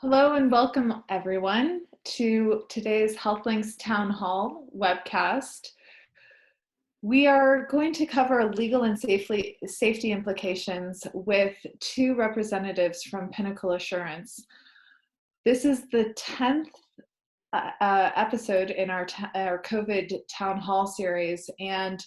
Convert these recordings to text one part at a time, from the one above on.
Hello and welcome everyone to today's HealthLinks Town Hall webcast. We are going to cover legal and safety implications with two representatives from Pinnacol Assurance. This is the 10th episode in our COVID Town Hall series, and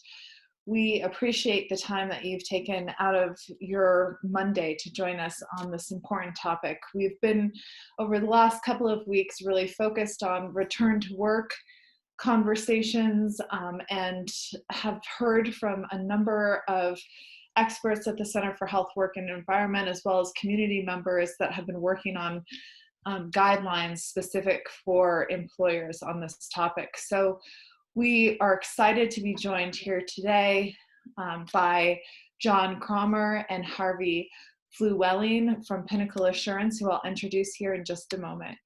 we appreciate the time that you've taken out of your Monday to join us on this important topic. We've been, over the last couple of weeks, really focused on return to work conversations and have heard from a number of experts at the Center for Health, Work, and Environment, as well as community members that have been working on guidelines specific for employers on this topic. So we are excited to be joined here today by John Cromer and Harvey Fluellen from Pinnacol Assurance, who I'll introduce here in just a moment.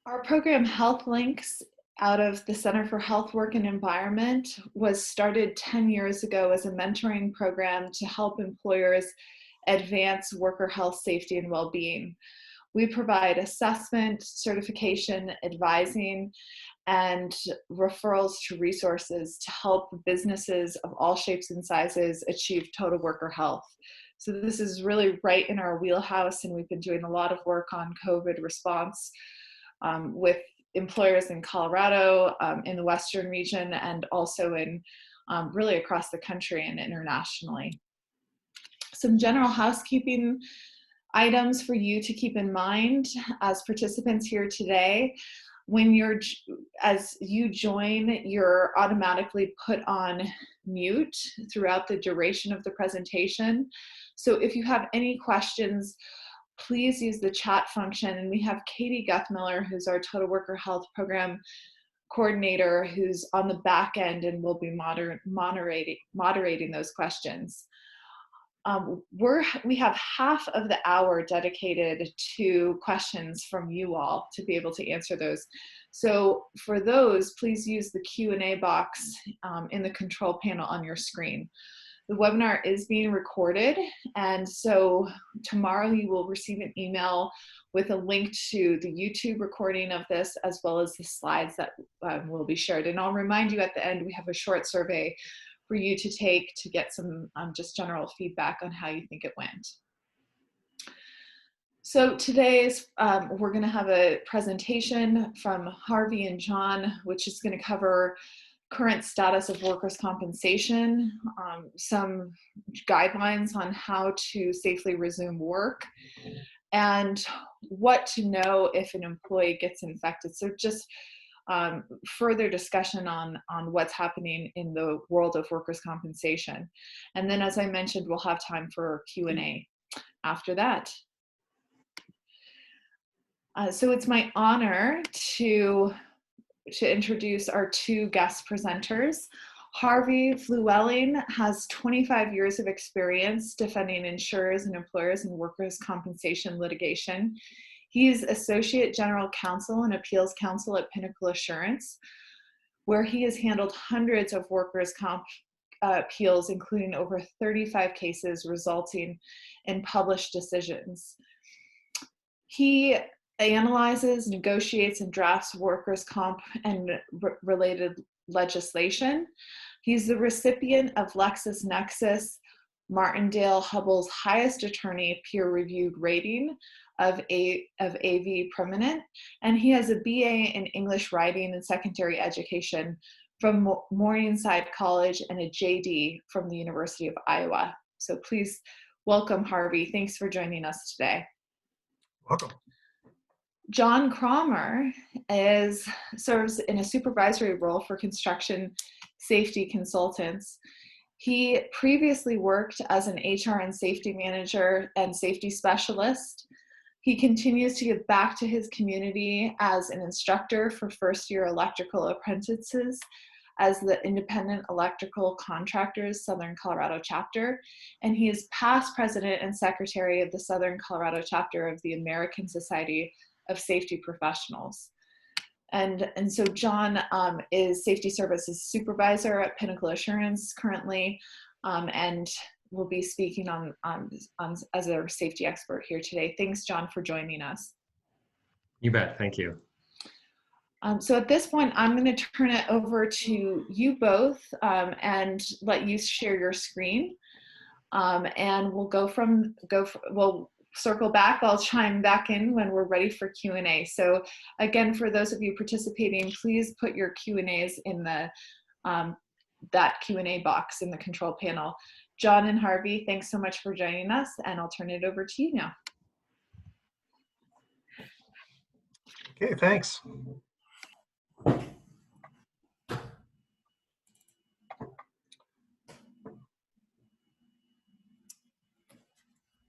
Our program HealthLinks, out of the Center for Health, Work, and Environment, was started 10 years ago as a mentoring program to help employers advance worker health, safety, and well-being. We provide assessment, certification, advising, and referrals to resources to help businesses of all shapes and sizes achieve total worker health. So this is really right in our wheelhouse, and we've been doing a lot of work on COVID response with employers in Colorado, in the Western region, and also in really across the country and internationally. Some general housekeeping items for you to keep in mind as participants here today. As you join, you're automatically put on mute throughout the duration of the presentation. So if you have any questions, please use the chat function. And we have Katie Guthmiller, who's our Total Worker Health Program Coordinator, who's on the back end and will be moderating those questions. We have half of the hour dedicated to questions from you all to be able to answer those. So for those, please use the Q&A box in the control panel on your screen. The webinar is being recorded, and so tomorrow you will receive an email with a link to the YouTube recording of this, as well as the slides that will be shared. And I'll remind you at the end, we have a short survey for you to take to get some just general feedback on how you think it went. So today's, we're going to have a presentation from Harvey and John, which is going to cover current status of workers' compensation, some guidelines on how to safely resume work, and what to know if an employee gets infected. So just further discussion on what's happening in the world of workers' compensation. And then, as I mentioned, we'll have time for Q&A after that. So it's my honor to introduce our two guest presenters. Harvey Fluellen has 25 years of experience defending insurers and employers in workers' compensation litigation. He's Associate General Counsel and Appeals Counsel at Pinnacol Assurance, where he has handled hundreds of workers' comp appeals, including over 35 cases resulting in published decisions. He analyzes, negotiates, and drafts workers' comp and related legislation. He's the recipient of LexisNexis Martindale Hubbell's highest attorney peer-reviewed rating of AV Permanent, and he has a BA in English Writing and Secondary Education from Morningside College and a JD from the University of Iowa. So please welcome Harvey. Thanks for joining us today. Welcome. John Cromer serves in a supervisory role for construction safety consultants. He previously worked as an HR and safety manager and safety specialist. He continues to give back to his community as an instructor for first-year electrical apprentices as the Independent Electrical Contractors Southern Colorado Chapter, and he is past president and secretary of the Southern Colorado Chapter of the American Society of Safety Professionals. And so John is Safety Services Supervisor at Pinnacol Assurance currently, and will be speaking on as our safety expert here today. Thanks, John, for joining us. You bet. Thank you. So at this point, I'm going to turn it over to you both and let you share your screen. And we'll circle back. I'll chime back in when we're ready for Q&A. So again, for those of you participating, please put your Q&As in the that Q&A box in the control panel. John and Harvey, thanks so much for joining us, and I'll turn it over to you now. Okay, thanks.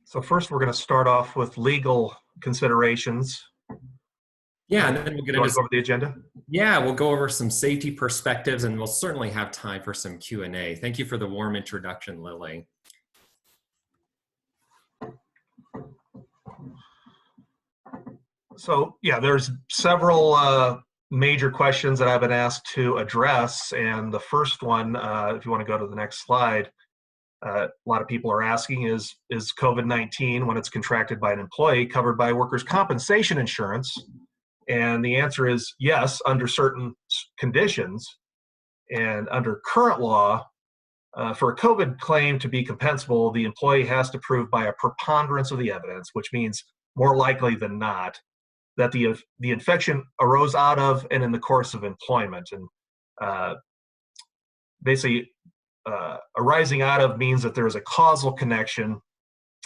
So first, we're going to start off with legal considerations. Yeah, and then we'll get into over the agenda. Yeah, we'll go over some safety perspectives, and we'll certainly have time for some Q&A. Thank you for the warm introduction, Lily. So yeah, there's several major questions that I've been asked to address, and the first one, if you want to go to the next slide, a lot of people are asking is COVID-19, when it's contracted by an employee, covered by workers' compensation insurance? And the answer is yes, under certain conditions. And under current law, for a COVID claim to be compensable, the employee has to prove by a preponderance of the evidence, which means more likely than not, that the infection arose out of and in the course of employment. And basically, arising out of means that there is a causal connection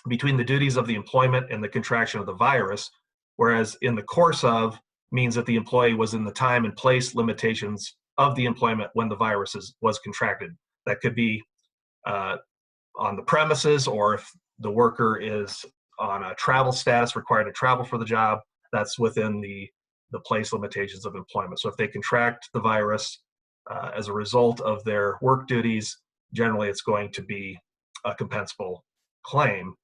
between the duties of the employment and the contraction of the virus, whereas in the course of means that the employee was in the time and place limitations of the employment when the virus was contracted. That could be on the premises, or if the worker is on a travel status, required to travel for the job, that's within the place limitations of employment. So if they contract the virus as a result of their work duties, generally it's going to be a compensable claim.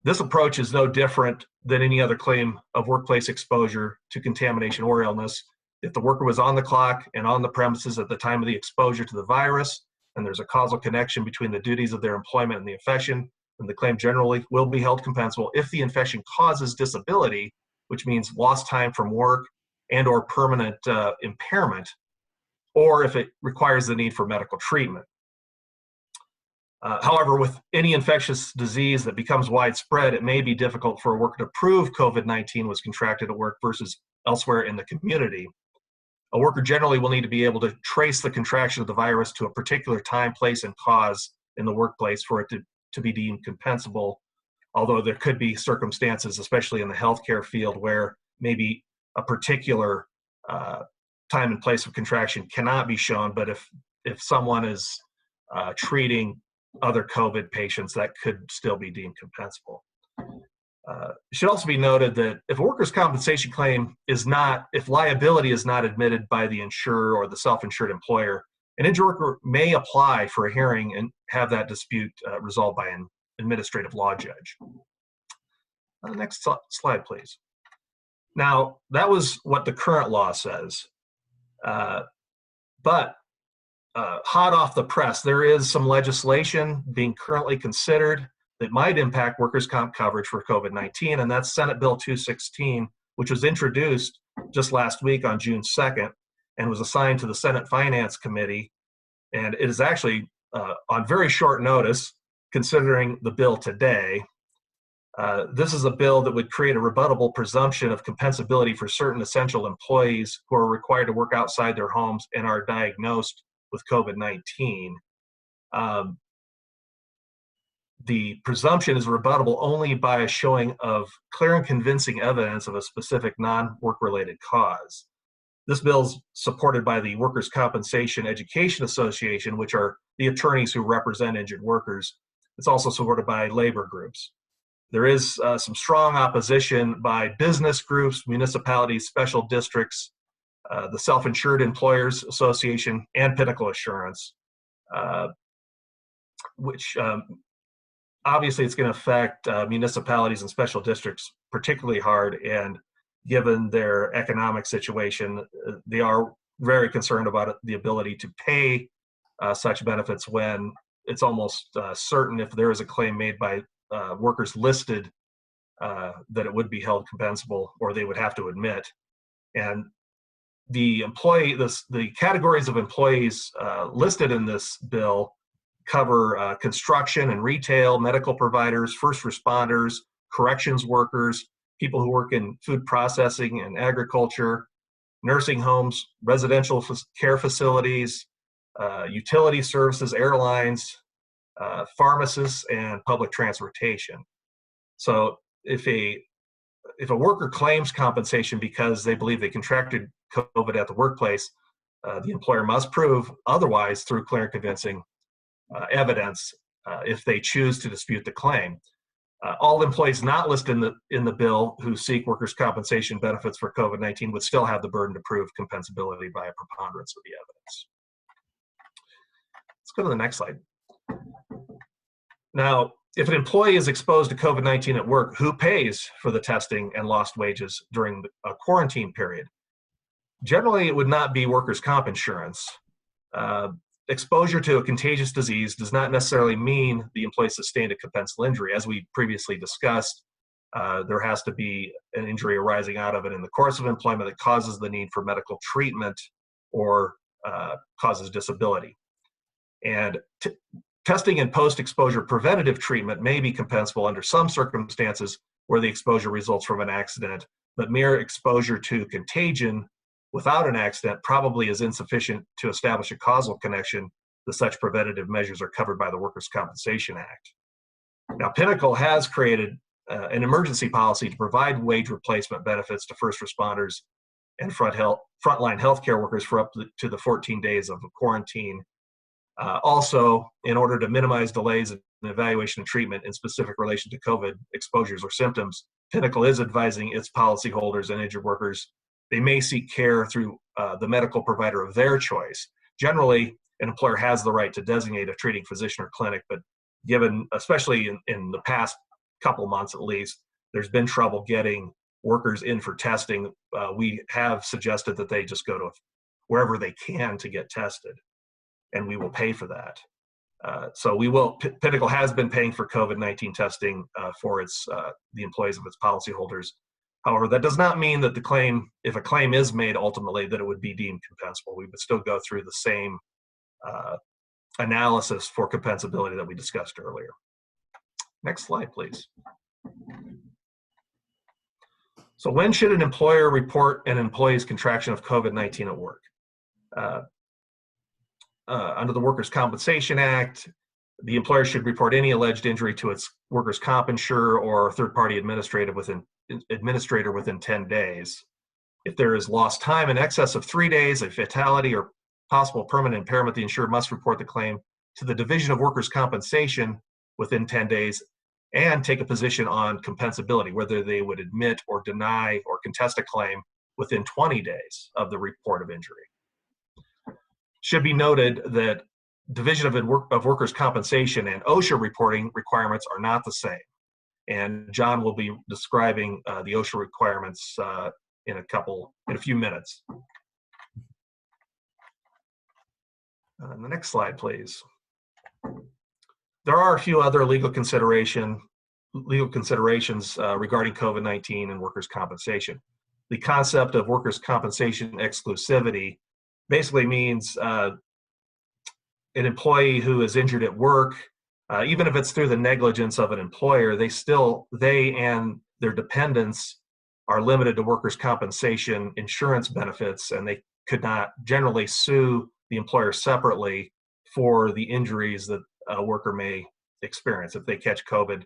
This approach is no different than any other claim of workplace exposure to contamination or illness. If the worker was on the clock and on the premises at the time of the exposure to the virus, and there's a causal connection between the duties of their employment and the infection, then the claim generally will be held compensable if the infection causes disability, which means lost time from work and or permanent impairment, or if it requires the need for medical treatment. However, with any infectious disease that becomes widespread, it may be difficult for a worker to prove COVID-19 was contracted at work versus elsewhere in the community. A worker generally will need to be able to trace the contraction of the virus to a particular time, place, and cause in the workplace for it to be deemed compensable, although there could be circumstances, especially in the healthcare field, where maybe a particular time and place of contraction cannot be shown, but if someone is treating other COVID patients, that could still be deemed compensable. It should also be noted that if a workers' compensation claim if liability is not admitted by the insurer or the self-insured employer, an injured worker may apply for a hearing and have that dispute resolved by an administrative law judge. Next slide, please. Now, that was what the current law says, but hot off the press, there is some legislation being currently considered that might impact workers' comp coverage for COVID-19, and that's Senate Bill 216, which was introduced just last week on June 2nd and was assigned to the Senate Finance Committee. And it is actually on very short notice, considering the bill today. This is a bill that would create a rebuttable presumption of compensability for certain essential employees who are required to work outside their homes and are diagnosed with COVID-19. The presumption is rebuttable only by a showing of clear and convincing evidence of a specific non-work-related cause. This bill is supported by the Workers' Compensation Education Association, which are the attorneys who represent injured workers. It's also supported by labor groups. There is some strong opposition by business groups, municipalities, special districts, the Self-Insured Employers Association, and Pinnacol Assurance, which obviously it's going to affect municipalities and special districts particularly hard, and given their economic situation, they are very concerned about the ability to pay such benefits when it's almost certain if there is a claim made by workers listed that it would be held compensable, or they would have to admit. And the categories of employees listed in this bill cover construction and retail, medical providers, first responders, corrections workers, people who work in food processing and agriculture, nursing homes, residential care facilities, utility services, airlines, pharmacists, and public transportation. So if a worker claims compensation because they believe they contracted COVID at the workplace, the employer must prove otherwise through clear and convincing evidence if they choose to dispute the claim. All employees not listed in the bill who seek workers' compensation benefits for COVID-19 would still have the burden to prove compensability by a preponderance of the evidence. Let's go to the next slide. Now, if an employee is exposed to COVID-19 at work, who pays for the testing and lost wages during a quarantine period? Generally, it would not be workers' comp insurance. Exposure to a contagious disease does not necessarily mean the employee sustained a compensable injury. As we previously discussed, there has to be an injury arising out of it in the course of employment that causes the need for medical treatment or causes disability. And testing and post-exposure preventative treatment may be compensable under some circumstances where the exposure results from an accident, but mere exposure to contagion without an accident probably is insufficient to establish a causal connection to such preventative measures are covered by the Workers' Compensation Act. Now, Pinnacol has created an emergency policy to provide wage replacement benefits to first responders and frontline healthcare workers for up to the 14 days of quarantine. Also, in order to minimize delays in evaluation and treatment in specific relation to COVID exposures or symptoms, Pinnacol is advising its policyholders and injured workers they may seek care through the medical provider of their choice. Generally, an employer has the right to designate a treating physician or clinic, but given, especially in the past couple months at least, there's been trouble getting workers in for testing. We have suggested that they just go to wherever they can to get tested, and we will pay for that. So Pinnacol has been paying for COVID-19 testing for the employees of its policyholders. However, that does not mean that if a claim is made ultimately, that it would be deemed compensable. We would still go through the same analysis for compensability that we discussed earlier. Next slide, please. So when should an employer report an employee's contraction of COVID-19 at work? Under the Workers' Compensation Act, the employer should report any alleged injury to its workers' comp insurer or third-party administrator within 10 days. If there is lost time in excess of 3 days, a fatality, or possible permanent impairment, the insurer must report the claim to the Division of Workers' Compensation within 10 days and take a position on compensability, whether they would admit or deny or contest a claim within 20 days of the report of injury. Should be noted that Division of Workers' Compensation and OSHA reporting requirements are not the same. And John will be describing the OSHA requirements in a few minutes. The next slide, please. There are a few other legal considerations regarding COVID-19 and workers' compensation. The concept of workers' compensation exclusivity basically means an employee who is injured at work, even if it's through the negligence of an employer, they and their dependents are limited to workers' compensation insurance benefits, and they could not generally sue the employer separately for the injuries that a worker may experience. If they catch COVID,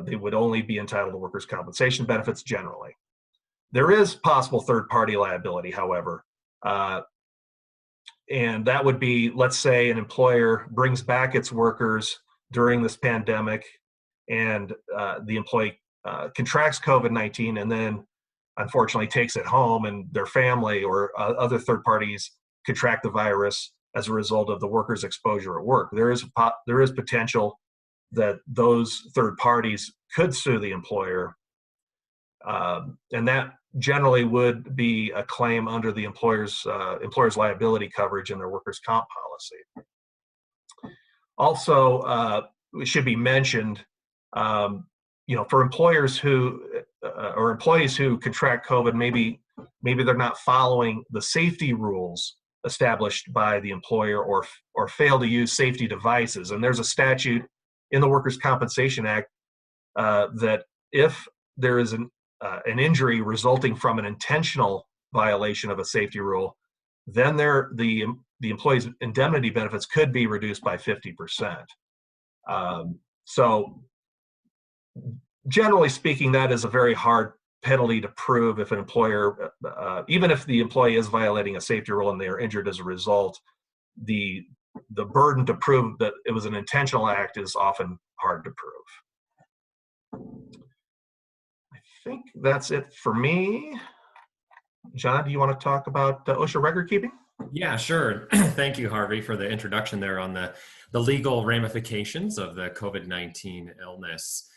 they would only be entitled to workers' compensation benefits generally. There is possible third-party liability, however, and that would be, let's say an employer brings back its workers during this pandemic and the employee contracts COVID-19 and then unfortunately takes it home, and their family or other third parties contract the virus as a result of the worker's exposure at work. There is potential that those third parties could sue the employer, and that generally would be a claim under the employer's liability coverage in their workers' comp policy. Also, it should be mentioned, for employers who or employees who contract COVID, maybe they're not following the safety rules established by the employer, or fail to use safety devices. And there's a statute in the Workers' Compensation Act that if there is an injury resulting from an intentional violation of a safety rule, then the employee's indemnity benefits could be reduced by 50%. So generally speaking, that is a very hard penalty to prove if an employer, even if the employee is violating a safety rule and they are injured as a result, the burden to prove that it was an intentional act is often hard to prove. I think that's it for me. John, do you want to talk about OSHA record-keeping? Yeah, sure. Thank you, Harvey, for the introduction there on the legal ramifications of the COVID-19 illness.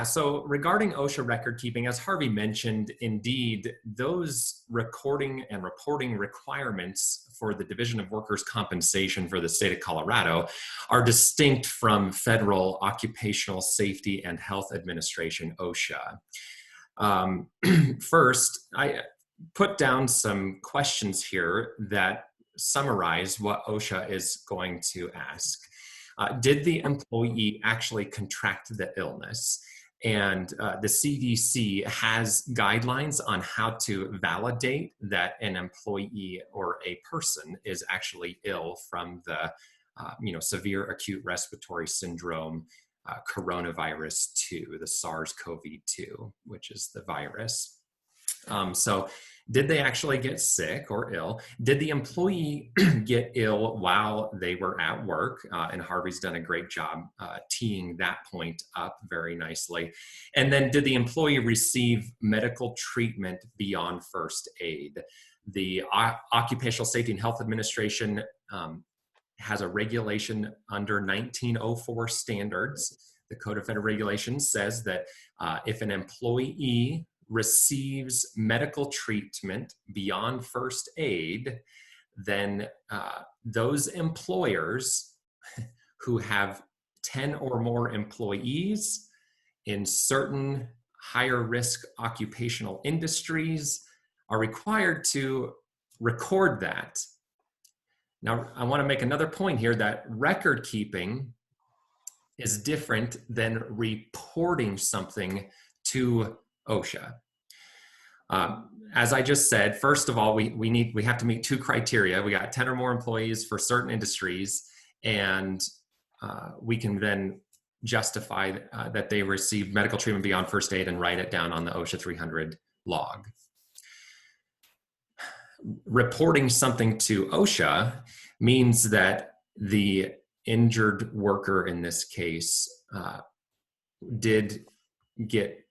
So regarding OSHA record-keeping, as Harvey mentioned, indeed, those recording and reporting requirements for the Division of Workers' Compensation for the state of Colorado are distinct from Federal Occupational Safety and Health Administration, OSHA. First, I put down some questions here that summarize what OSHA is going to ask. Did the employee actually contract the illness? And the CDC has guidelines on how to validate that an employee or a person is actually ill from the severe acute respiratory syndrome coronavirus 2, the SARS-CoV-2, which is the virus. So did they actually get sick or ill? Did the employee get ill while they were at work? And Harvey's done a great job teeing that point up very nicely. And then did the employee receive medical treatment beyond first aid? The Occupational Safety and Health Administration has a regulation under 1904 standards. The Code of Federal Regulations says that if an employee receives medical treatment beyond first aid, then those employers who have 10 or more employees in certain higher risk occupational industries are required to record that. Now, I want to make another point here that record keeping is different than reporting something to OSHA. As I just said, first of all, we have to meet two criteria. We got 10 or more employees for certain industries, and we can then justify that they received medical treatment beyond first aid and write it down on the OSHA 300 log. Reporting something to OSHA means that the injured worker in this case did get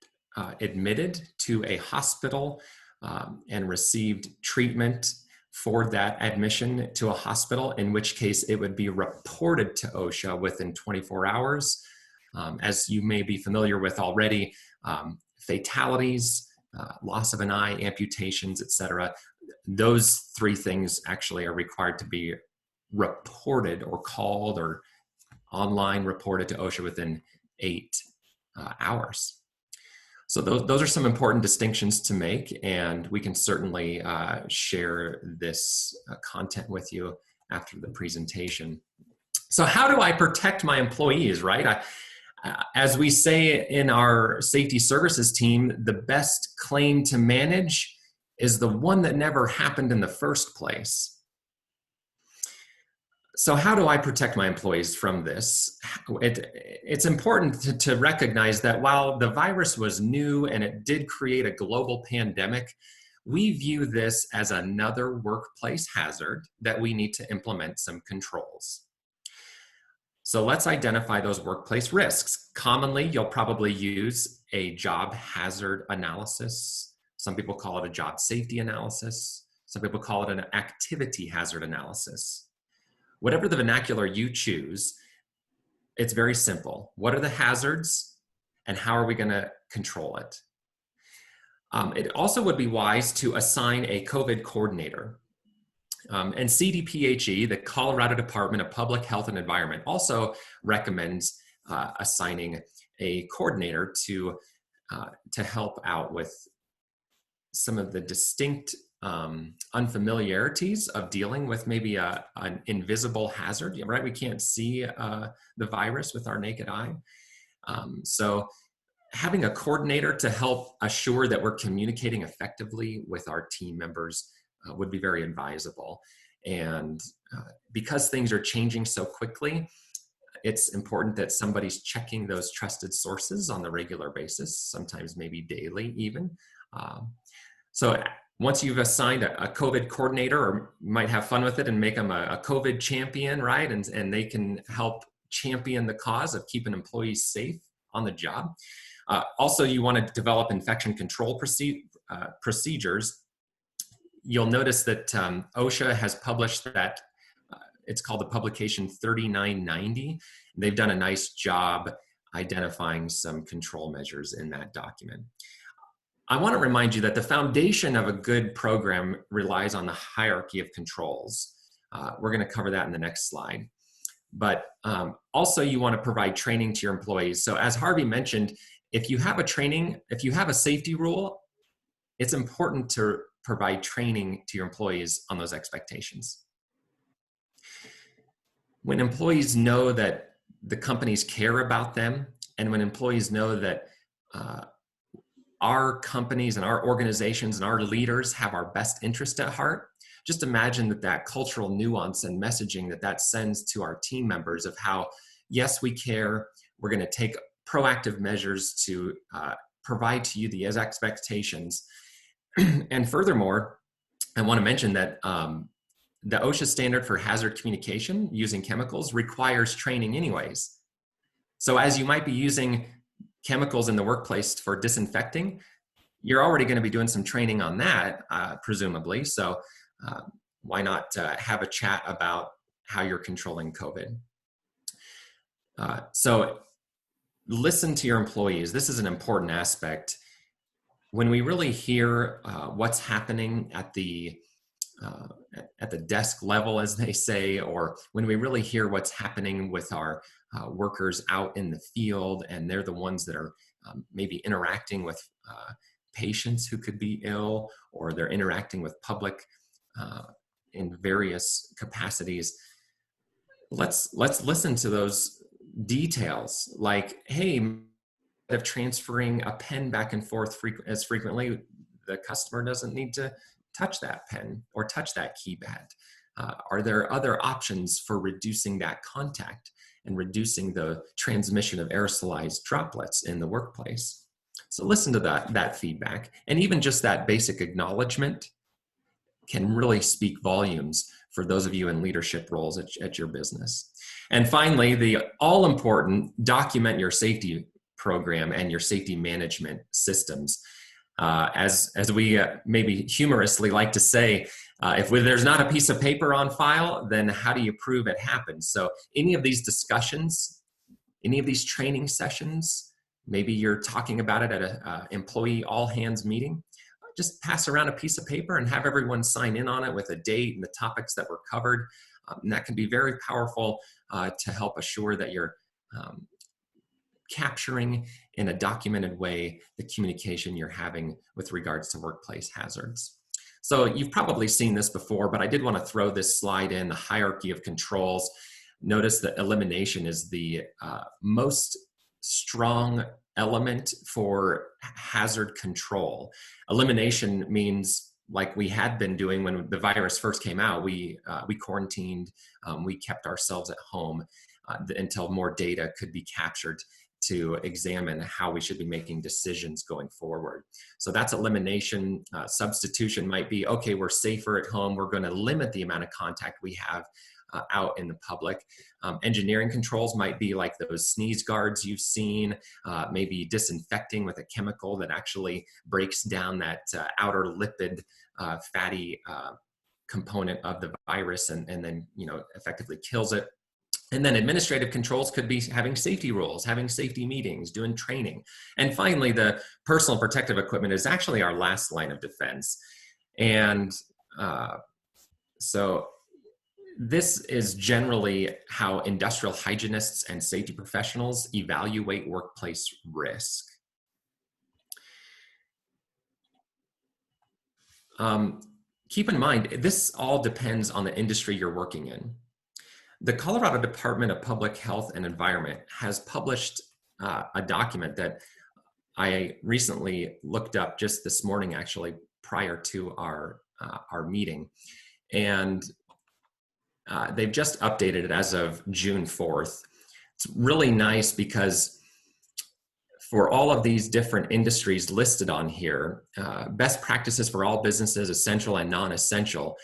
admitted to a hospital and received treatment for that admission to a hospital, in which case it would be reported to OSHA within 24 hours. As you may be familiar with already, fatalities, loss of an eye, amputations, etc. Those three things actually are required to be reported or called or online reported to OSHA within 8 hours. So those are some important distinctions to make, and we can certainly share this content with you after the presentation. So how do I protect my employees, right? As we say in our safety services team, the best claim to manage is the one that never happened in the first place. So how do I protect my employees from this? It's important to recognize that while the virus was new and it did create a global pandemic, we view this as another workplace hazard that we need to implement some controls. So let's identify those workplace risks. Commonly, you'll probably use a job hazard analysis. Some people call it a job safety analysis. Some people call it an activity hazard analysis. Whatever the vernacular you choose, it's very simple. What are the hazards and how are we going to control it? It also would be wise to assign a COVID coordinator. And CDPHE, the Colorado Department of Public Health and Environment, also recommends assigning a coordinator to help out with some of the distinct unfamiliarities of dealing with maybe an invisible hazard, right? We can't see the virus with our naked eye. So having a coordinator to help assure that we're communicating effectively with our team members would be very advisable. And because things are changing so quickly, it's important that somebody's checking those trusted sources on the regular basis, sometimes maybe daily even. So once you've assigned a COVID coordinator, or you might have fun with it and make them a COVID champion, right? And they can help champion the cause of keeping employees safe on the job. Also, you want to develop infection control procedures. You'll notice that OSHA has published that, it's called the publication 3990. They've done a nice job identifying some control measures in that document. I want to remind you that the foundation of a good program relies on the hierarchy of controls. We're going to cover that in the next slide. But also you want to provide training to your employees. So as Harvey mentioned, if you have a safety rule, it's important to provide training to your employees on those expectations. When employees know that the companies care about them, and when employees know that our companies and our organizations and our leaders have our best interest at heart, just imagine that cultural nuance and messaging that sends to our team members of how, yes, we care, we're going to take proactive measures to provide to you the expectations. And furthermore, I want to mention that the OSHA standard for hazard communication using chemicals requires training anyways. So as you might be using chemicals in the workplace for disinfecting, you're already going to be doing some training on that, presumably. So why not have a chat about how you're controlling COVID? So listen to your employees. This is an important aspect. When we really hear what's happening at the desk level, as they say, or when we really hear what's happening with our workers out in the field, and they're the ones that are maybe interacting with patients who could be ill, or they're interacting with public in various capacities, let's listen to those details, like, hey, of transferring a pen back and forth as frequently, the customer doesn't need to touch that pen or touch that keypad. Are there other options for reducing that contact and reducing the transmission of aerosolized droplets in the workplace? So listen to that feedback, and even just that basic acknowledgement can really speak volumes for those of you in leadership roles at your business. And finally, the all-important document your safety program and your safety management systems. As we maybe humorously like to say, if there's not a piece of paper on file, then how do you prove it happened? So any of these discussions, any of these training sessions, maybe you're talking about it at an employee all-hands meeting, just pass around a piece of paper and have everyone sign in on it with a date and the topics that were covered. And that can be very powerful to help assure that you're capturing in a documented way the communication you're having with regards to workplace hazards. So you've probably seen this before, but I did want to throw this slide in, the hierarchy of controls. Notice that elimination is the most strong element for hazard control. Elimination means, like we had been doing when the virus first came out, we quarantined, we kept ourselves at home until more data could be captured to examine how we should be making decisions going forward. So that's elimination. Substitution might be, okay, we're safer at home, we're going to limit the amount of contact we have out in the public. Engineering controls might be like those sneeze guards you've seen, maybe disinfecting with a chemical that actually breaks down that outer lipid fatty component of the virus and then effectively kills it. And then administrative controls could be having safety rules, having safety meetings, doing training. And finally, the personal protective equipment is actually our last line of defense. And So this is generally how industrial hygienists and safety professionals evaluate workplace risk. Keep in mind, this all depends on the industry you're working in. The Colorado Department of Public Health and Environment has published a document that I recently looked up just this morning, actually, prior to our meeting. And they've just updated it as of June 4th. It's really nice because for all of these different industries listed on here, best practices for all businesses, essential and non-essential,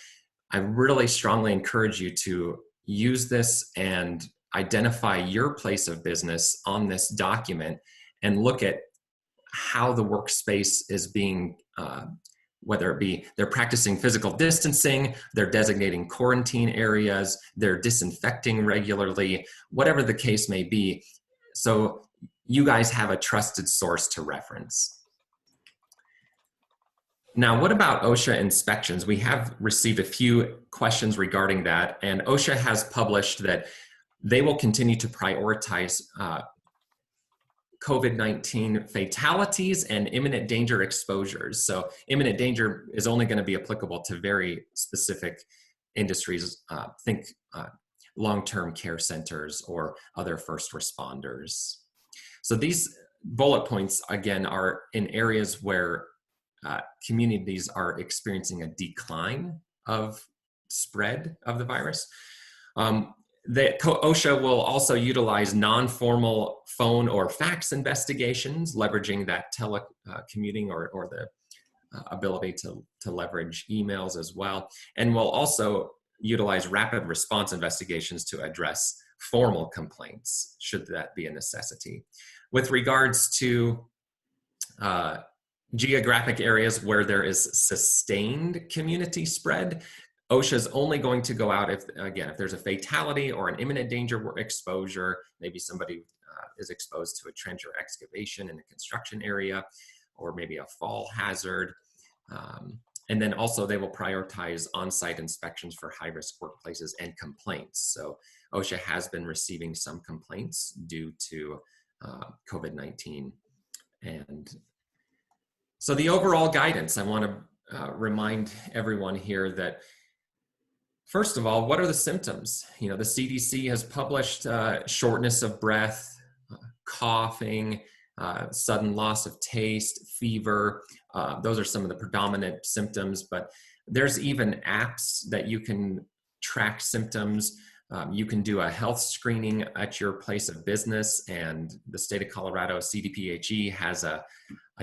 I really strongly encourage you to use this and identify your place of business on this document and look at how the workspace is being, whether it be they're practicing physical distancing, they're designating quarantine areas, they're disinfecting regularly, whatever the case may be. So you guys have a trusted source to reference. Now, what about OSHA inspections? We have received a few questions regarding that, and OSHA has published that they will continue to prioritize COVID-19 fatalities and imminent danger exposures. So imminent danger is only going to be applicable to very specific industries. Think long-term care centers or other first responders. So these bullet points, again, are in areas where communities are experiencing a decline of spread of the virus. OSHA will also utilize non-formal phone or fax investigations, leveraging that telecommuting or the ability to leverage emails as well. And will also utilize rapid response investigations to address formal complaints, should that be a necessity. With regards to geographic areas where there is sustained community spread, OSHA is only going to go out if there's a fatality or an imminent danger exposure, maybe somebody is exposed to a trench or excavation in a construction area, or maybe a fall hazard. And then also they will prioritize on-site inspections for high-risk workplaces and complaints. So OSHA has been receiving some complaints due to COVID-19. And so the overall guidance, I want to remind everyone here that, first of all, what are the symptoms? You know, the CDC has published shortness of breath, coughing, sudden loss of taste, fever. Those are some of the predominant symptoms, but there's even apps that you can track symptoms. You can do a health screening at your place of business, and the state of Colorado CDPHE has a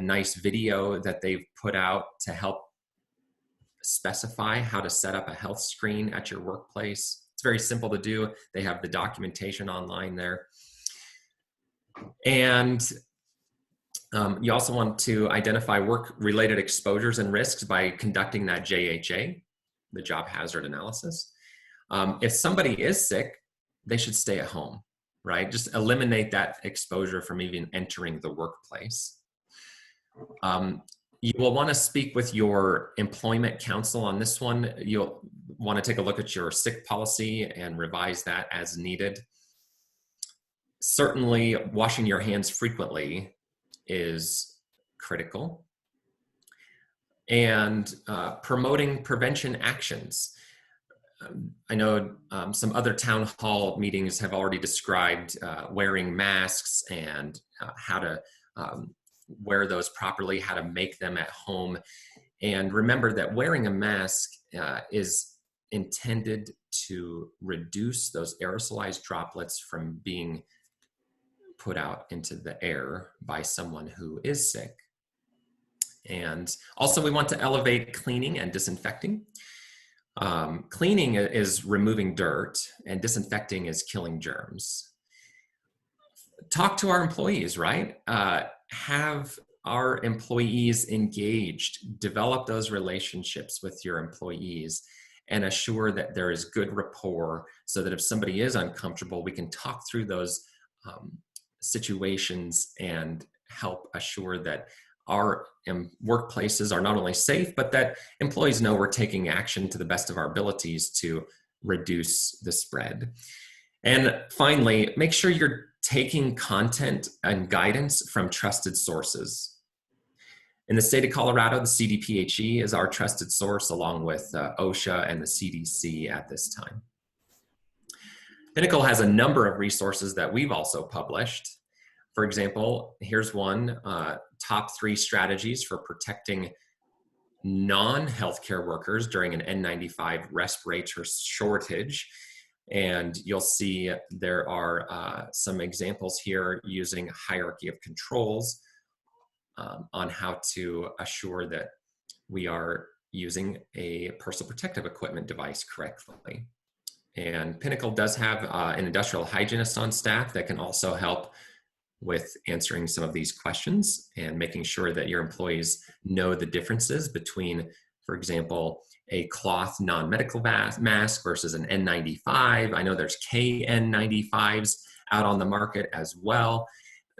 nice video that they've put out to help specify how to set up a health screen at your workplace. It's very simple to do. They have the documentation online there. And you also want to identify work-related exposures and risks by conducting that JHA, the job hazard analysis. If somebody is sick, they should stay at home, right? Just eliminate that exposure from even entering the workplace. You will want to speak with your employment counsel on this one. You'll want to take a look at your sick policy and revise that as needed. Certainly, washing your hands frequently is critical. And promoting prevention actions. I know some other town hall meetings have already described wearing masks and how to wear those properly, how to make them at home. And remember that wearing a mask is intended to reduce those aerosolized droplets from being put out into the air by someone who is sick. And also we want to elevate cleaning and disinfecting. Cleaning is removing dirt, and disinfecting is killing germs. Talk to our employees, right? Have our employees engaged, develop those relationships with your employees, and assure that there is good rapport so that if somebody is uncomfortable, we can talk through those situations and help assure that our workplaces are not only safe, but that employees know we're taking action to the best of our abilities to reduce the spread. And finally, make sure you're taking content and guidance from trusted sources. In the state of Colorado, the CDPHE is our trusted source, along with OSHA and the CDC at this time. Pinnacol has a number of resources that we've also published. For example, here's one, top 3 strategies for protecting non-healthcare workers during an N95 respirator shortage. And you'll see there are some examples here using hierarchy of controls on how to assure that we are using a personal protective equipment device correctly. And Pinnacol does have an industrial hygienist on staff that can also help with answering some of these questions and making sure that your employees know the differences between, for example, a cloth non-medical mask versus an N95. I know there's KN95s out on the market as well.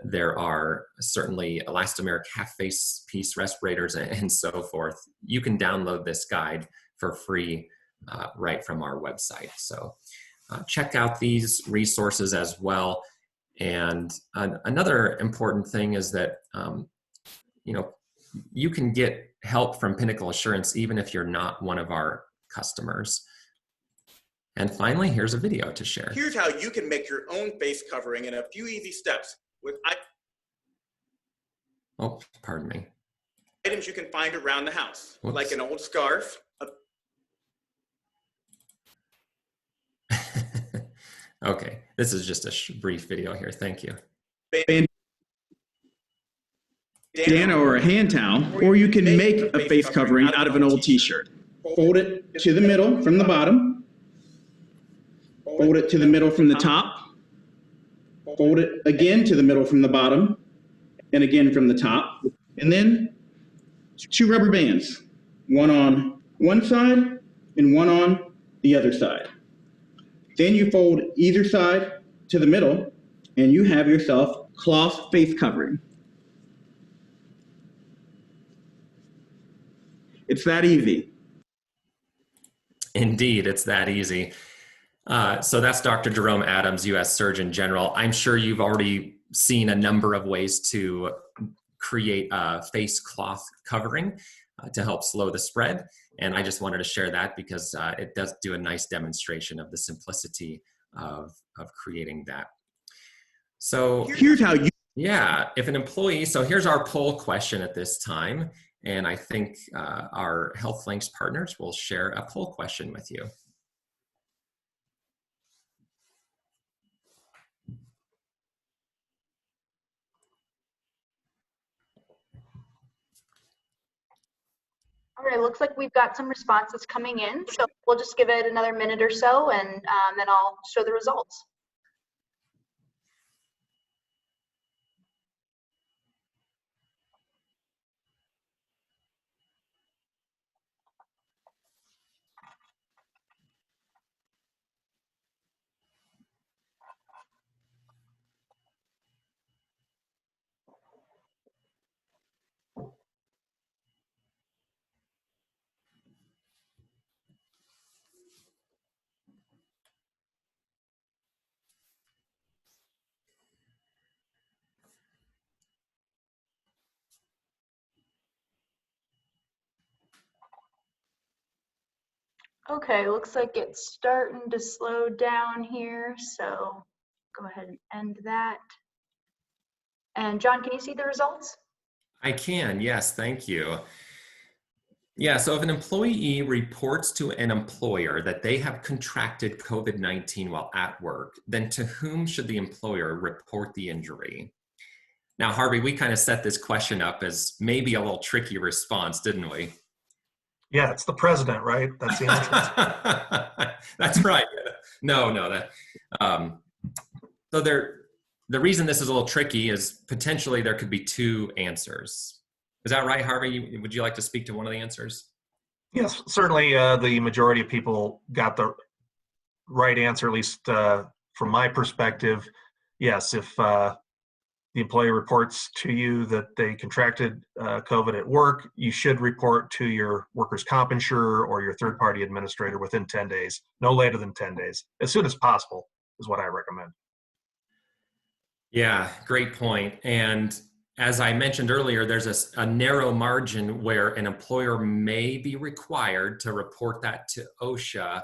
There are certainly elastomeric half-face piece respirators and so forth. You can download this guide for free right from our website. So check out these resources as well. And another important thing is that you can get help from Pinnacol Assurance even if you're not one of our customers. And finally, here's a video to share. Here's how you can make your own face covering in a few easy steps with oh, pardon me. Items you can find around the house, Whoops. like an old scarf. Okay, this is just a brief video here. Thank you. Bandana or a hand towel, or you can make a face covering out of an old t-shirt. Fold it to the middle from the bottom. Fold it to the middle from the top. Fold it again to the middle from the bottom, and again from the top. And then 2 rubber bands, one on one side and one on the other side. Then you fold either side to the middle, and you have yourself cloth face covering. It's that easy. Indeed, it's that easy. So that's Dr. Jerome Adams, U.S. Surgeon General. I'm sure you've already seen a number of ways to create a face cloth covering to help slow the spread. And I just wanted to share that because it does do a nice demonstration of the simplicity of creating that. So here's how you... Yeah, if an employee, so here's our poll question at this time. And I think our HealthLinks partners will share a poll question with you. All right, looks like we've got some responses coming in, so we'll just give it another minute or so, and then I'll show the results. Okay, looks like it's starting to slow down here, so go ahead and end that. And John, can you see the results? I can, yes, thank you. Yeah, so if an employee reports to an employer that they have contracted COVID-19 while at work, then to whom should the employer report the injury? Now, Harvey, we kind of set this question up as maybe a little tricky response, didn't we? Yeah, it's the president, right? That's the answer. That's right. No. So the reason this is a little tricky is potentially there could be 2 answers. Is that right, Harvey? Would you like to speak to one of the answers? Yes, certainly the majority of people got the right answer, at least from my perspective. Yes, if the the employee reports to you that they contracted COVID at work, you should report to your workers' comp insurer or your third-party administrator within 10 days, no later than 10 days, as soon as possible is what I recommend. Yeah, great point. And as I mentioned earlier, there's a narrow margin where an employer may be required to report that to OSHA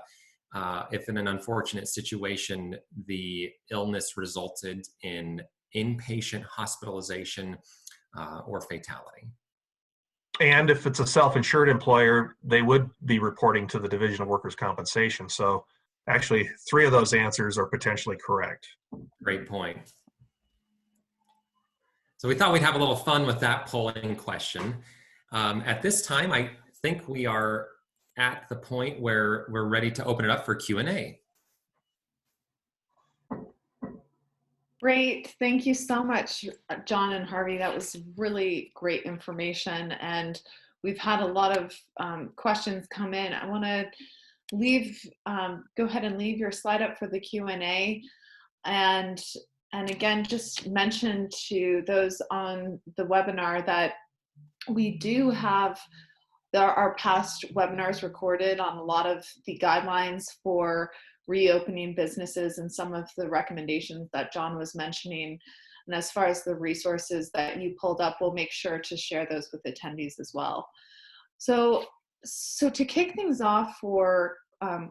if in an unfortunate situation, the illness resulted in inpatient hospitalization or fatality. And if it's a self-insured employer, they would be reporting to the Division of Workers' Compensation. So actually, 3 of those answers are potentially correct. Great point. So we thought we'd have a little fun with that polling question. At this time, I think we are at the point where we're ready to open it up for Q&A. Great. Thank you so much, John and Harvey. That was really great information. And we've had a lot of questions come in. I want to go ahead and leave your slide up for the Q&A. And again, just mention to those on the webinar that we do have our past webinars recorded on a lot of the guidelines for reopening businesses and some of the recommendations that John was mentioning. And as far as the resources that you pulled up, we'll make sure to share those with attendees as well. So to kick things off for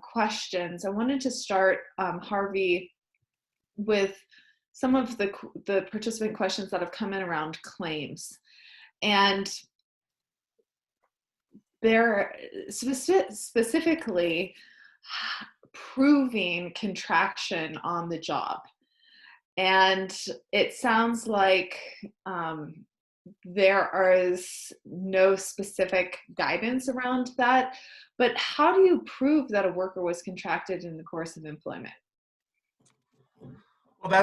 questions, I wanted to start, Harvey, with some of the participant questions that have come in around claims. And they're specifically proving contraction on the job. And it sounds like there is no specific guidance around that, but how do you prove that a worker was contracted in the course of employment? Well,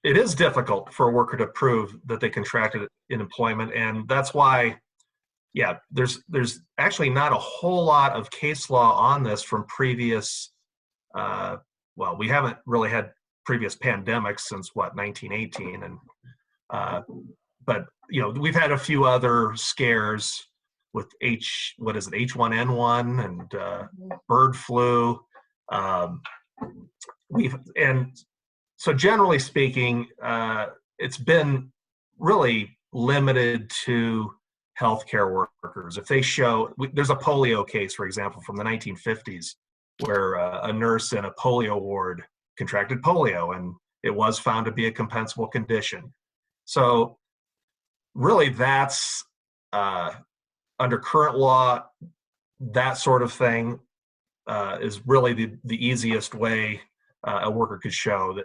it is difficult for a worker to prove that they contracted in employment, and that's why, yeah, there's actually not a whole lot of case law on this from previous, well, we haven't really had previous pandemics since, what, 1918, and but, you know, we've had a few other scares with H1N1 and bird flu. So generally speaking, it's been really limited to healthcare workers. If they show, there's a polio case, for example, from the 1950s, where a nurse in a polio ward contracted polio, and it was found to be a compensable condition. So really, that's under current law, that sort of thing is really the easiest way a worker could show that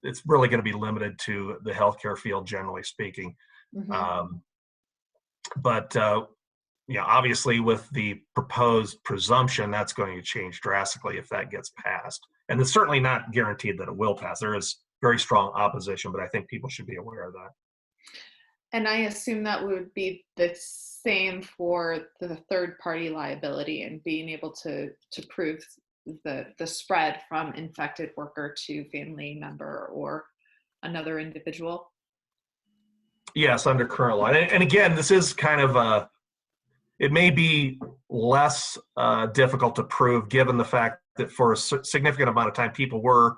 it's really going to be limited to the healthcare field, generally speaking. Mm-hmm. But obviously, with the proposed presumption, that's going to change drastically if that gets passed. And it's certainly not guaranteed that it will pass. There is very strong opposition, but I think people should be aware of that. And I assume that would be the same for the third-party liability and being able to prove the spread from infected worker to family member or another individual? Yes, under current law. And again, this is kind of it may be less difficult to prove given the fact that for a significant amount of time people were,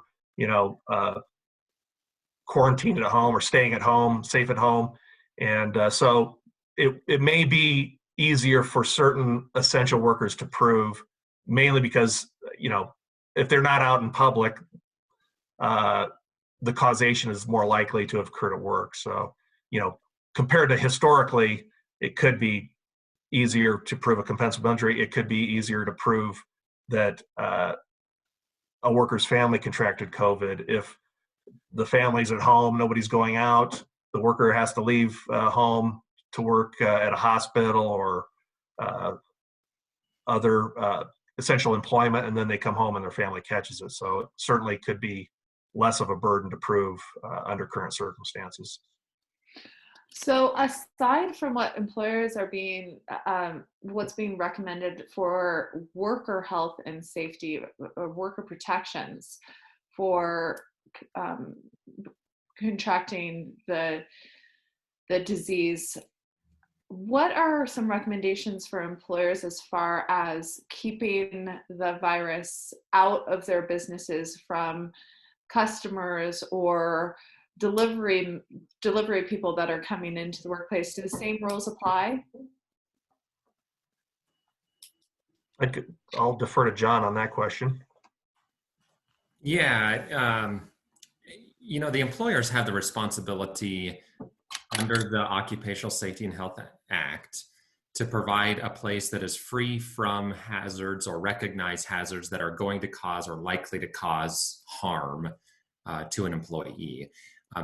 quarantined at home or staying at home, safe at home. And so it may be easier for certain essential workers to prove, mainly because, if they're not out in public, the causation is more likely to have occurred at work. So, compared to historically, it could be easier to prove a compensable injury. It could be easier to prove that a worker's family contracted COVID. If the family's at home, nobody's going out, the worker has to leave home to work at a hospital or other essential employment, and then they come home and their family catches it. So it certainly could be less of a burden to prove under current circumstances. So aside from what employers are what's being recommended for worker health and safety or worker protections for contracting the disease, what are some recommendations for employers as far as keeping the virus out of their businesses from customers or delivery people that are coming into the workplace? Do the same rules apply? I'll defer to John on that question. Yeah, the employers have the responsibility under the Occupational Safety and Health Act to provide a place that is free from hazards or recognize hazards that are going to cause or likely to cause harm to an employee.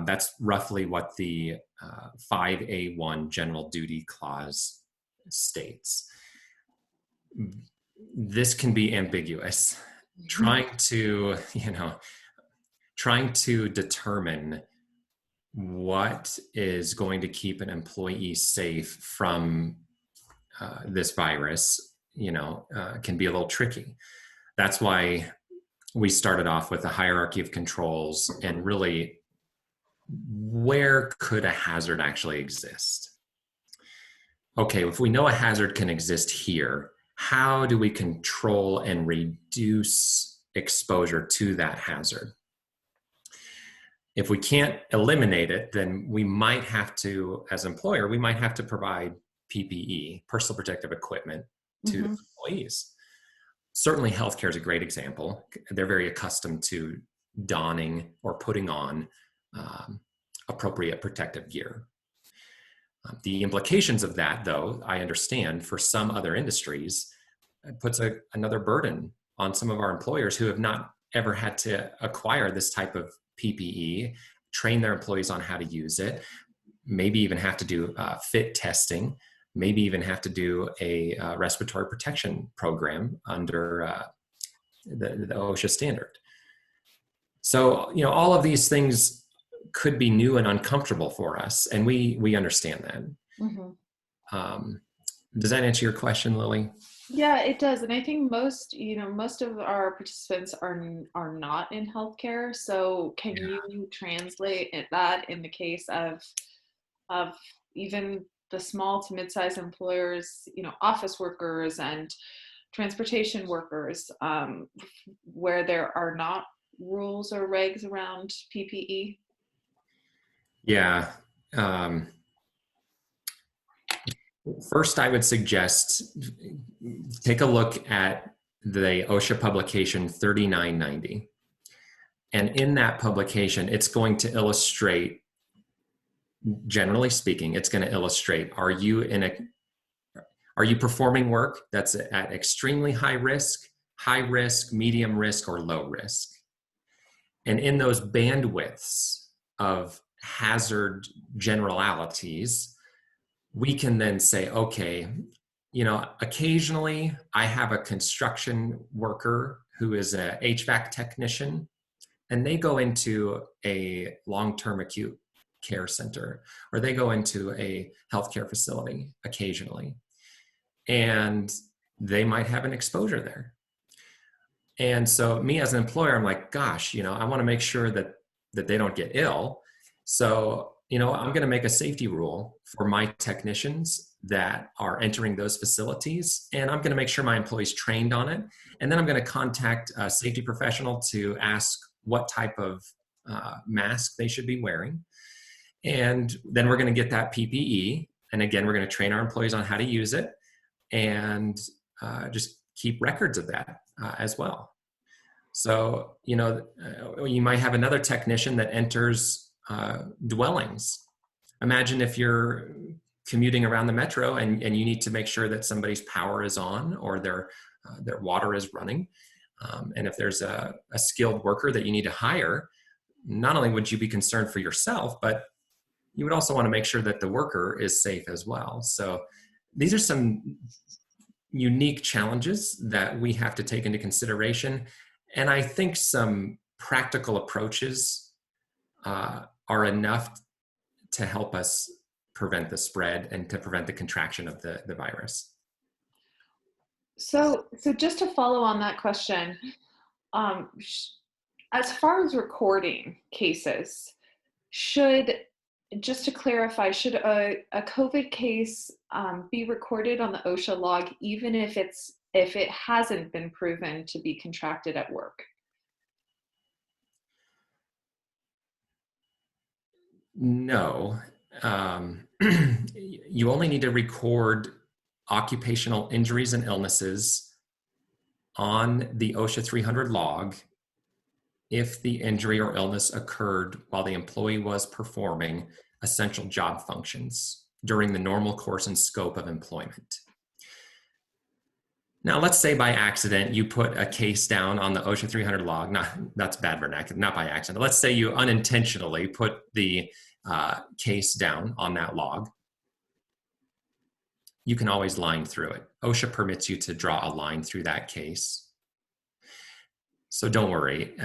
That's roughly what the 5A1 General Duty Clause states. This can be ambiguous. Trying to determine what is going to keep an employee safe from this virus, can be a little tricky. That's why we started off with a hierarchy of controls and really, where could a hazard actually exist? Okay, if we know a hazard can exist here, how do we control and reduce exposure to that hazard? If we can't eliminate it, then we might have to, as an employer, we might have to provide PPE, personal protective equipment, to the employees. Certainly healthcare is a great example. They're very accustomed to donning or putting on appropriate protective gear. The implications of that, though, I understand for some other industries, it puts another burden on some of our employers who have not ever had to acquire this type of PPE, train their employees on how to use it, maybe even have to do fit testing, maybe even have to do a respiratory protection program under the OSHA standard. So, all of these things could be new and uncomfortable for us, and we understand that. Does that answer your question, Lily? Yeah, it does. And I think most of our participants are not in healthcare. So can you translate that in the case of even the small to mid-sized employers, office workers and transportation workers, where there are not rules or regs around PPE? Yeah. First, I would suggest take a look at the OSHA publication 3990. And in that publication, it's going to illustrate, generally speaking, it's going to illustrate, are you performing work that's at extremely high risk, medium risk, or low risk? And in those bandwidths of hazard generalities, we can then say, okay, occasionally I have a construction worker who is a HVAC technician, and they go into a long-term acute care center, or they go into a healthcare facility occasionally, and they might have an exposure there. And so me as an employer, I'm like, gosh, I want to make sure that they don't get ill. So, I'm going to make a safety rule for my technicians that are entering those facilities, and I'm going to make sure my employees trained on it. And then I'm going to contact a safety professional to ask what type of mask they should be wearing. And then we're going to get that PPE. And again, we're going to train our employees on how to use it, and just keep records of that as well. So, you might have another technician that enters dwellings. Imagine if you're commuting around the metro and you need to make sure that somebody's power is on or their water is running. And if there's a skilled worker that you need to hire, not only would you be concerned for yourself, but you would also want to make sure that the worker is safe as well. So these are some unique challenges that we have to take into consideration. And I think some practical approaches are enough to help us prevent the spread and to prevent the contraction of the virus. So just to follow on that question, as far as recording cases, Just to clarify, should a COVID case be recorded on the OSHA log, even if it hasn't been proven to be contracted at work? No. You only need to record occupational injuries and illnesses on the OSHA 300 log if the injury or illness occurred while the employee was performing essential job functions during the normal course and scope of employment. Now, let's say by accident you put a case down on the OSHA 300 log. That's bad vernacular, not by accident. Let's say you unintentionally put the case down on that log. You can always line through it. OSHA permits you to draw a line through that case. So don't worry.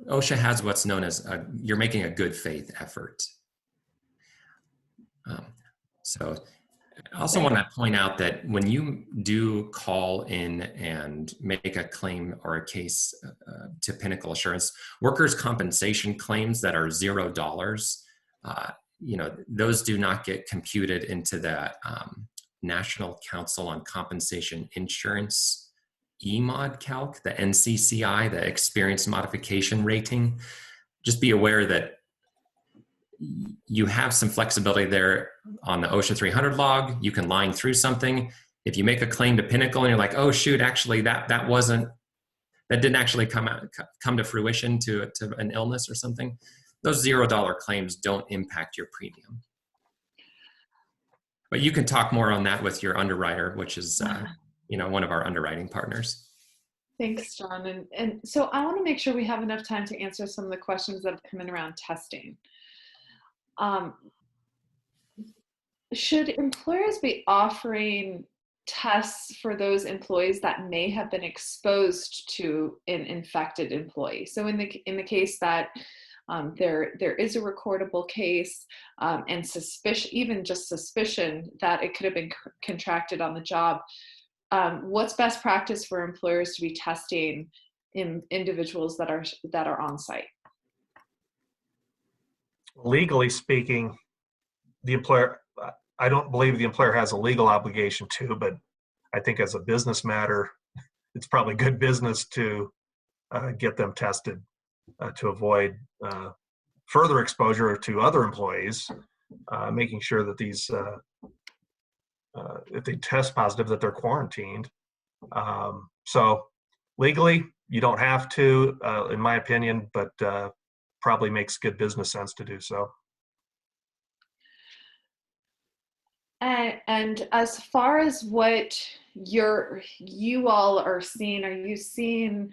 OSHA has what's known as you're making a good faith effort. So I also want to point out that when you do call in and make a claim or a case to Pinnacol Assurance, workers' compensation claims that are $0, those do not get computed into the National Council on Compensation Insurance EMOD calc, the NCCI, the experience modification rating. Just be aware that you have some flexibility there on the OSHA 300 log. You can line through something. If you make a claim to Pinnacol and you're like, oh shoot, actually that didn't actually come to fruition to an illness or something, those $0 claims don't impact your premium. But you can talk more on that with your underwriter, which is one of our underwriting partners. Thanks, John. And so I want to make sure we have enough time to answer some of the questions that have come in around testing. Should employers be offering tests for those employees that may have been exposed to an infected employee? So in the case that there is a recordable case and even just suspicion that it could have been contracted on the job, what's best practice for employers to be testing in individuals that are on site? Legally speaking, the employer, I don't believe the employer has a legal obligation to, but I think as a business matter, it's probably good business to get them tested to avoid further exposure to other employees, making sure that these, if they test positive, that they're quarantined. So legally, you don't have to, in my opinion, but probably makes good business sense to do so. And as far as what you all are seeing, are you seeing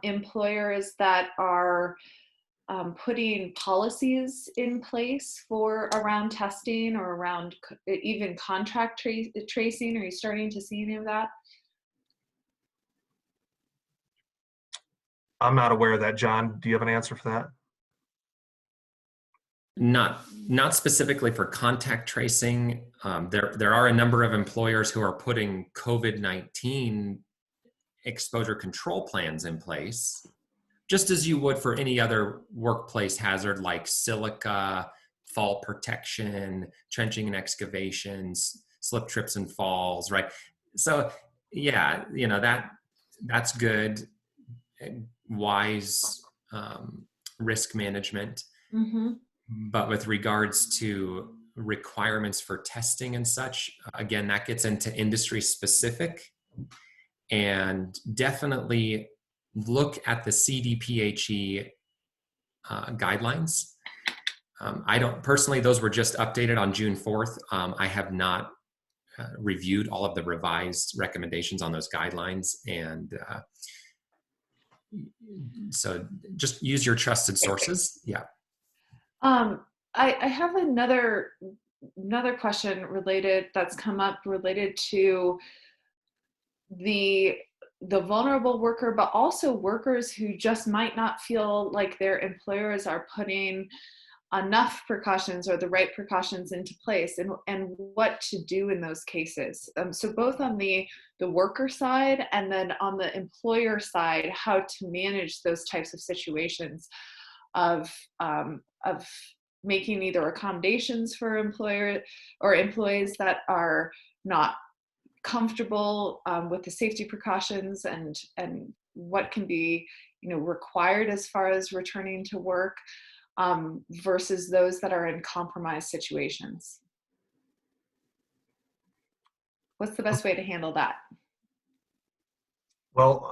employers that are putting policies in place around testing or around even contract tracing? Are you starting to see any of that? I'm not aware of that. John, do you have an answer for that? Not specifically for contact tracing. There are a number of employers who are putting COVID-19 exposure control plans in place, just as you would for any other workplace hazard like silica, fall protection, trenching and excavations, slip, trips, and falls, right? So yeah, that's good, wise risk management. Mm-hmm. But with regards to requirements for testing and such, again, that gets into industry specific, and definitely look at the CDPHE guidelines. Personally, those were just updated on June 4th. I have not reviewed all of the revised recommendations on those guidelines. And so just use your trusted sources. Yeah. I have another question that's come up related to the vulnerable worker, but also workers who just might not feel like their employers are putting enough precautions or the right precautions into place, and what to do in those cases. So both on the worker side and then on the employer side, how to manage those types of situations of making either accommodations for employer or employees that are not comfortable with the safety precautions and what can be required as far as returning to work versus those that are in compromised situations. What's the best way to handle that? Well,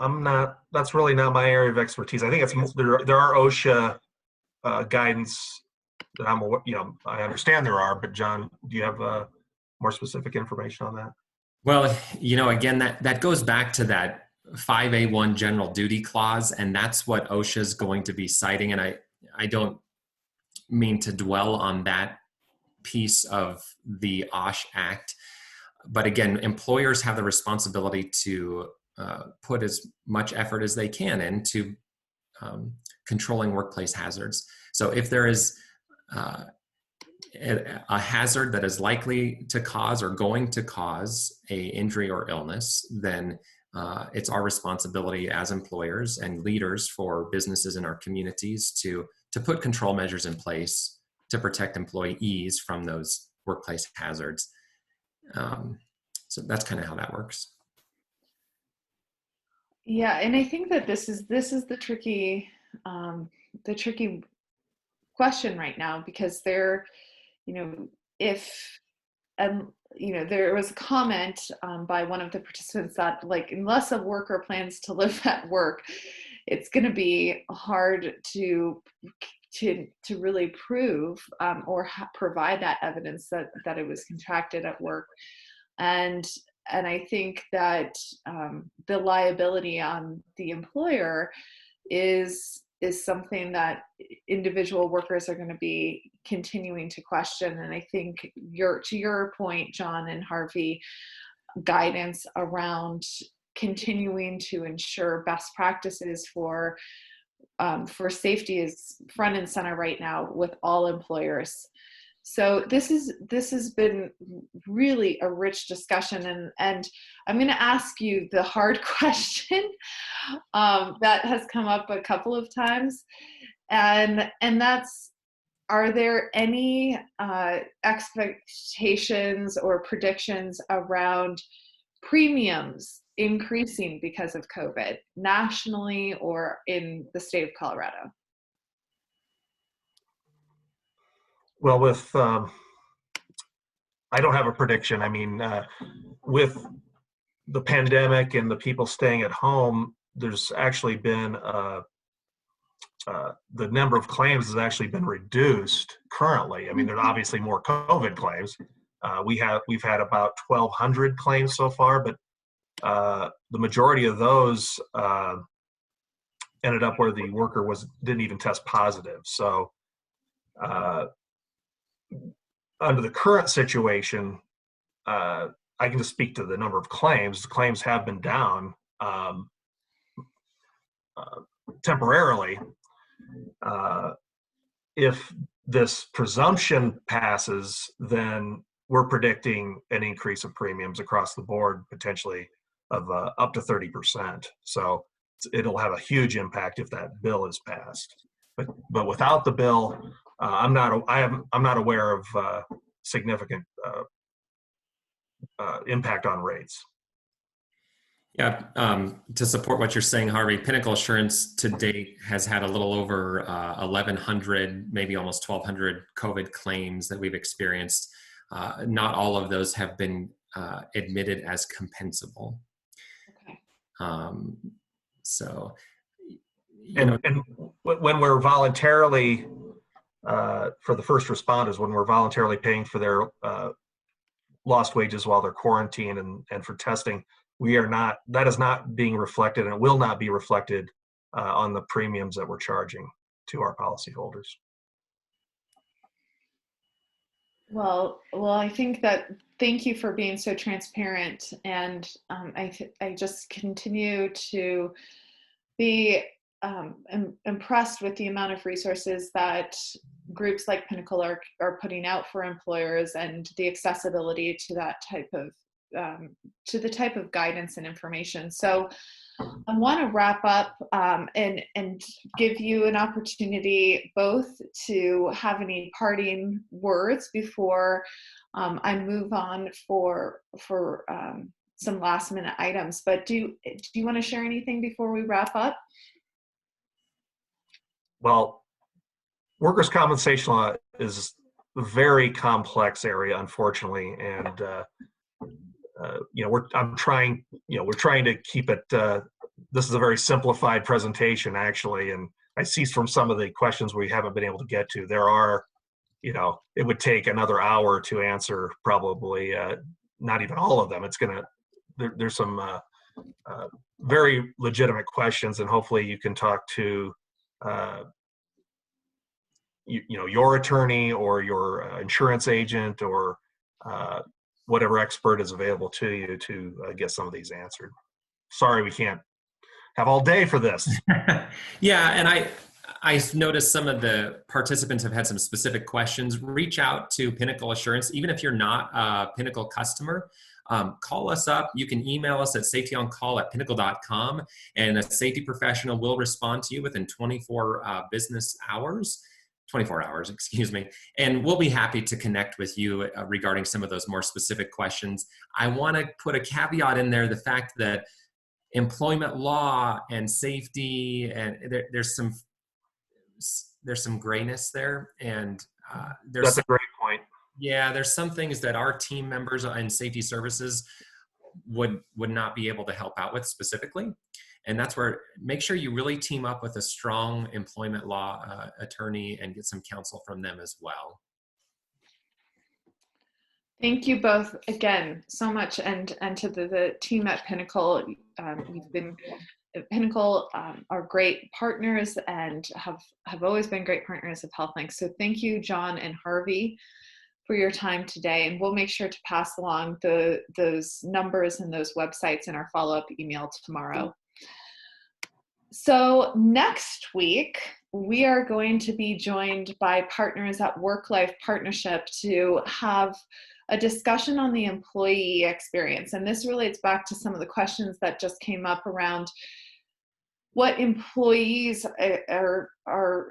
that's really not my area of expertise. I think there are OSHA guidance that I understand there are, but John, do you have more specific information on that? Well, again, that goes back to that 5A1 general duty clause, and that's what OSHA is going to be citing. And I don't mean to dwell on that piece of the OSH Act, but again, employers have the responsibility to put as much effort as they can into controlling workplace hazards. So if there is a hazard that is likely to cause or going to cause a injury or illness, then it's our responsibility as employers and leaders for businesses in our communities to put control measures in place to protect employees from those workplace hazards. So that's kind of how that works. Yeah, and I think that this is the tricky question right now, because there was a comment by one of the participants that, like, unless a worker plans to live at work, it's going to be hard to really prove or provide that evidence that it was contracted at work. And I think that the liability on the employer is something that individual workers are going to be continuing to question. And I think to your point, John and Harvey, guidance around continuing to ensure best practices for safety is front and center right now with all employers. So this has been really a rich discussion, and I'm going to ask you the hard question that has come up a couple of times, and that's, are there any expectations or predictions around premiums increasing because of COVID, nationally or in the state of Colorado? Well, I don't have a prediction. I mean, with the pandemic and the people staying at home, there's actually been the number of claims has actually been reduced currently. I mean, there's obviously more COVID claims. We've had about 1,200 claims so far, but the majority of those ended up where the worker didn't even test positive. So under the current situation, I can just speak to the number of claims. The claims have been down temporarily. If this presumption passes, then we're predicting an increase of premiums across the board, potentially of up to 30%. So it'll have a huge impact if that bill is passed. But without the bill, I'm not aware of significant impact on rates. Yeah, to support what you're saying, Harvey, Pinnacol Assurance to date has had a little over 1,100, maybe almost 1,200 COVID claims that we've experienced. Not all of those have been admitted as compensable. Okay. So, and when we're voluntarily, for the first responders, when we're voluntarily paying for their lost wages while they're quarantined and for testing, that is not being reflected, and it will not be reflected on the premiums that we're charging to our policyholders. Well, I think that, thank you for being so transparent, and I just continue to be impressed with the amount of resources that groups like Pinnacol are putting out for employers, and the accessibility to that type of to the type of guidance and information. So I want to wrap up and give you an opportunity both to have any parting words before I move on for some last minute items. But do you want to share anything before we wrap up? Well, workers' compensation law is a very complex area, unfortunately, and we're trying to keep it. This is a very simplified presentation, actually, and I see from some of the questions we haven't been able to get to, there are, it would take another hour to answer probably not even all of them. There's some very legitimate questions, and hopefully you can talk to your attorney or your insurance agent or whatever expert is available to you to get some of these answered. Sorry, we can't have all day for this. Yeah, and I noticed some of the participants have had some specific questions. Reach out to Pinnacol Assurance, even if you're not a Pinnacol customer. Call us up. You can email us at safetyoncall@pinnacol.com, and a safety professional will respond to you within 24 hours, excuse me, and we'll be happy to connect with you regarding some of those more specific questions. I want to put a caveat in there, the fact that employment law and safety, and there's some grayness there, and that's a great point. Yeah, there's some things that our team members in safety services would not be able to help out with specifically. And that's where, make sure you really team up with a strong employment law attorney and get some counsel from them as well. Thank you both again so much, and to the team at Pinnacol. Pinnacol are great partners and have always been great partners of HealthLinks. So thank you, John and Harvey, for your time today. And we'll make sure to pass along those numbers and those websites in our follow-up email tomorrow. So next week, we are going to be joined by partners at Work-Life Partnership to have a discussion on the employee experience. And this relates back to some of the questions that just came up around what employees are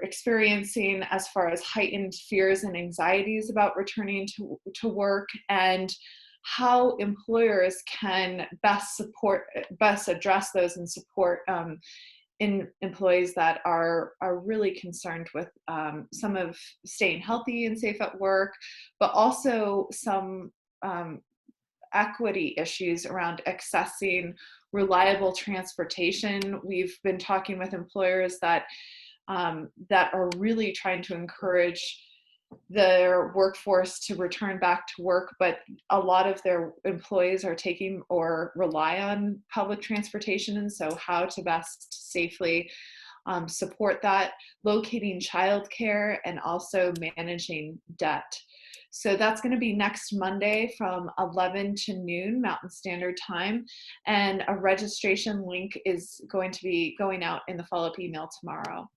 experiencing as far as heightened fears and anxieties about returning to work, and how employers can best address those and support in employees that are really concerned with some of staying healthy and safe at work, but also some equity issues around accessing reliable transportation. We've been talking with employers that are really trying to encourage their workforce to return back to work, but a lot of their employees are taking or rely on public transportation, and so how to best safely support that, locating childcare, and also managing debt. So that's going to be next Monday from 11 to noon Mountain Standard Time, and a registration link is going to be going out in the follow-up email tomorrow.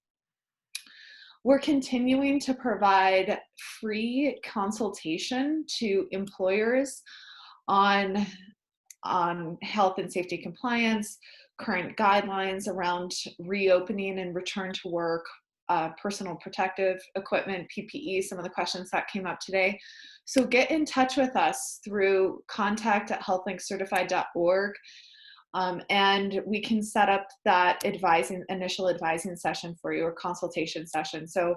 We're continuing to provide free consultation to employers on health and safety compliance, current guidelines around reopening and return to work, personal protective equipment, PPE, some of the questions that came up today. So get in touch with us through contact@healthlinkcertified.org. And we can set up that initial advising session for you, or consultation session. So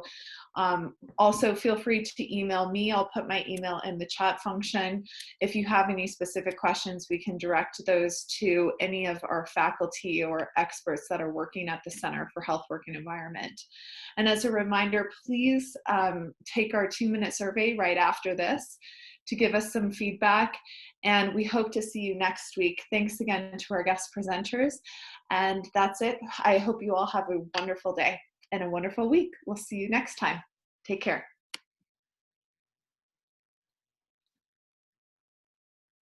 also feel free to email me. I'll put my email in the chat function. If you have any specific questions, we can direct those to any of our faculty or experts that are working at the Center for Health, Work, and Environment. And as a reminder, please take our 2-minute survey right after this to give us some feedback. And we hope to see you next week. Thanks again to our guest presenters. And that's it. I hope you all have a wonderful day and a wonderful week. We'll see you next time. Take care.